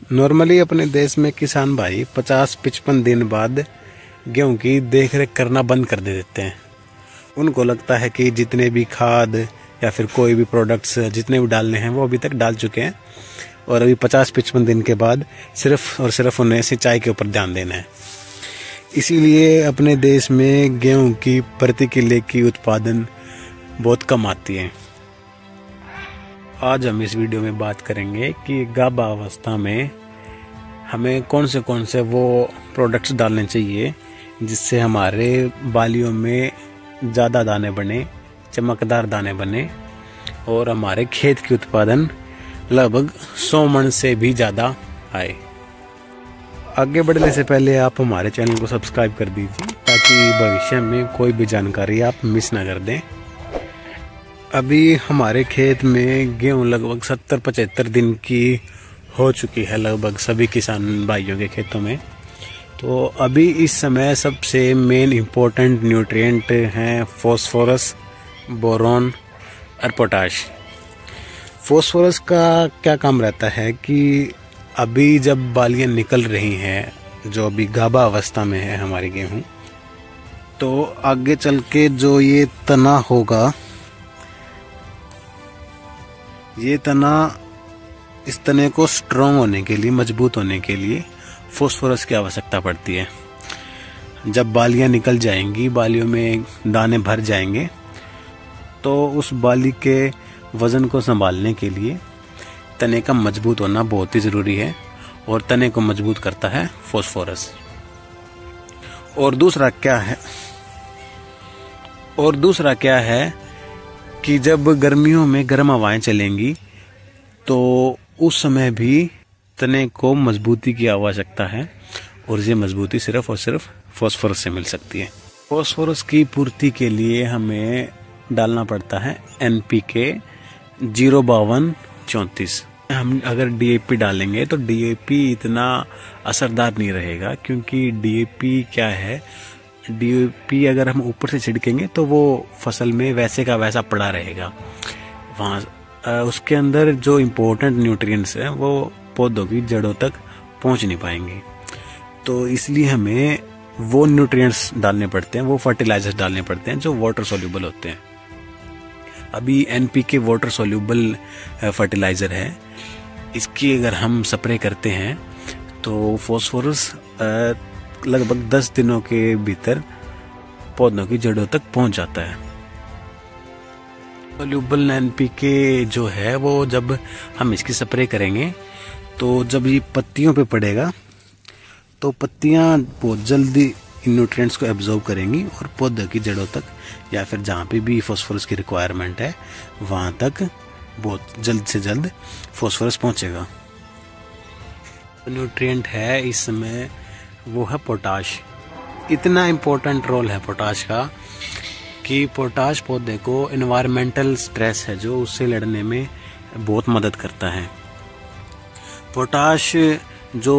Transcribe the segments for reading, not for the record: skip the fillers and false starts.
Normally अपने देश में किसान भाई 50-55 दिन बाद गेहूं की देखरेख करना बंद कर देते हैं। उनको लगता है कि जितने भी खाद या फिर कोई भी प्रोडक्ट्स जितने भी डालने हैं वो अभी तक डाल चुके हैं और अभी 50-55 दिन के बाद सिर्फ और सिर्फ उन्हें सिंचाई के ऊपर ध्यान देना है। इसीलिए अपने देश में गेहूं की प्रति किले की उत्पादन बहुत कम आती है। आज हम इस वीडियो में बात करेंगे कि गाभा अवस्था में हमें कौन से वो प्रोडक्ट्स डालने चाहिए जिससे हमारे बालियों में ज़्यादा दाने बने, चमकदार दाने बने और हमारे खेत की उत्पादन लगभग 100 मन से भी ज़्यादा आए। आगे बढ़ने से पहले आप हमारे चैनल को सब्सक्राइब कर दीजिए ताकि भविष्य में कोई भी जानकारी आप मिस ना कर दें। अभी हमारे खेत में गेहूं लगभग 70-75 दिन की हो चुकी है, लगभग सभी किसान भाइयों के खेतों में। तो अभी इस समय सबसे मेन इम्पोर्टेंट न्यूट्रिएंट हैं फॉस्फोरस, बोरॉन और पोटाश। फॉस्फोरस का क्या काम रहता है कि अभी जब बालियां निकल रही हैं, जो अभी गाभा अवस्था में है हमारी गेहूं, तो आगे चल के जो ये तना होगा, ये तना, इस तने को स्ट्रॉन्ग होने के लिए, मजबूत होने के लिए फॉस्फोरस की आवश्यकता पड़ती है। जब बालियां निकल जाएंगी, बालियों में दाने भर जाएंगे, तो उस बाली के वजन को संभालने के लिए तने का मजबूत होना बहुत ही ज़रूरी है और तने को मजबूत करता है फॉस्फोरस। और दूसरा क्या है कि जब गर्मियों में गर्म हवाएं चलेंगी तो उस समय भी तने को मजबूती की आवश्यकता है और ये मजबूती सिर्फ और सिर्फ फॉस्फोरस से मिल सकती है। फॉस्फोरस की पूर्ति के लिए हमें डालना पड़ता है NPK 052-34। हम अगर DAP डालेंगे तो DAP इतना असरदार नहीं रहेगा, क्योंकि DAP क्या है, DAP अगर हम ऊपर से छिड़केंगे तो वो फसल में वैसे का वैसा पड़ा रहेगा। वहाँ उसके अंदर जो इम्पोर्टेंट न्यूट्रिएंट्स हैं वो पौधों की जड़ों तक पहुँच नहीं पाएंगे। तो इसलिए हमें वो न्यूट्रिएंट्स डालने पड़ते हैं, वो फर्टिलाइजर्स डालने पड़ते हैं जो वाटर सोल्यूबल होते हैं। अभी NPK वाटर सोल्यूबल फर्टिलाइज़र है, इसकी अगर हम स्प्रे करते हैं तो फॉस्फोरस लगभग 10 दिनों के भीतर पौधों की जड़ों तक पहुंच जाता है। सोल्यूबल NPK जो है वो जब हम इसकी स्प्रे करेंगे तो जब ये पत्तियों पे पड़ेगा तो पत्तियां बहुत जल्दी इन न्यूट्रिएंट्स को एब्जॉर्ब करेंगी और पौधों की जड़ों तक या फिर जहाँ पे भी फॉस्फोरस की रिक्वायरमेंट है वहाँ तक बहुत जल्द से जल्द फॉस्फोरस पहुँचेगा। न्यूट्रिएंट है इस समय वो है पोटाश। इतना इम्पोर्टेंट रोल है पोटाश का कि पोटाश पौधे को एनवायरमेंटल स्ट्रेस है जो उससे लड़ने में बहुत मदद करता है। पोटाश जो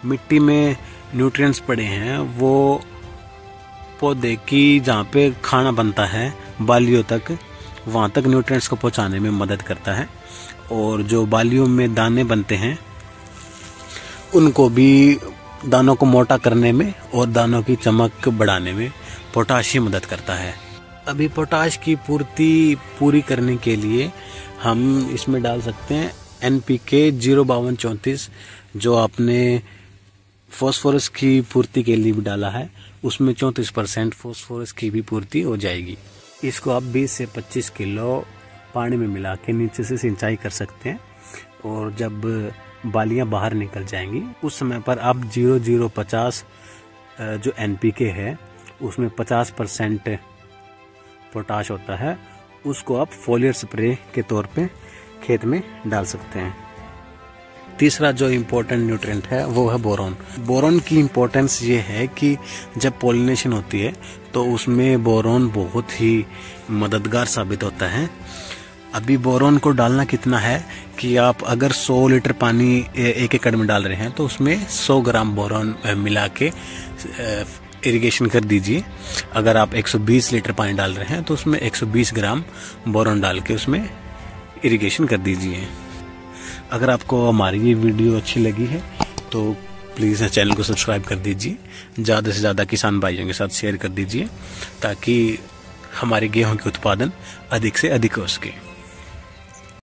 मिट्टी में न्यूट्रिएंट्स पड़े हैं वो पौधे की जहाँ पे खाना बनता है बालियों तक, वहाँ तक न्यूट्रिएंट्स को पहुँचाने में मदद करता है। और जो बालियों में दाने बनते हैं उनको भी, दानों को मोटा करने में और दानों की चमक बढ़ाने में पोटाश ही मदद करता है। अभी पोटाश की पूर्ति पूरी करने के लिए हम इसमें डाल सकते हैं NPK 052-34, जो आपने फॉस्फोरस की पूर्ति के लिए भी डाला है, उसमें 34% फॉस्फोरस की भी पूर्ति हो जाएगी। इसको आप 20 से 25 किलो पानी में मिला के नीचे से सिंचाई कर सकते हैं और जब बालियां बाहर निकल जाएंगी उस समय पर आप 0050 जो NPK है उसमें 50% पोटाश होता है, उसको आप फोलियर स्प्रे के तौर पे खेत में डाल सकते हैं। तीसरा जो इम्पोर्टेंट न्यूट्रिएंट है वो है बोरॉन। बोरॉन की इम्पोर्टेंस ये है कि जब पॉलिनेशन होती है तो उसमें बोरॉन बहुत ही मददगार साबित होता है। अभी बोरॉन को डालना कितना है कि आप अगर 100 लीटर पानी 1 एकड़ में डाल रहे हैं तो उसमें 100 ग्राम बोरॉन मिला के इरिगेशन कर दीजिए। अगर आप 120 लीटर पानी डाल रहे हैं तो उसमें 120 ग्राम बोरॉन डाल के उसमें इरिगेशन कर दीजिए। अगर आपको हमारी ये वीडियो अच्छी लगी है तो प्लीज़ चैनल को सब्सक्राइब कर दीजिए, ज़्यादा से ज़्यादा किसान भाइयों के साथ शेयर कर दीजिए ताकि हमारे गेहूं के उत्पादन अधिक से अधिक हो सके।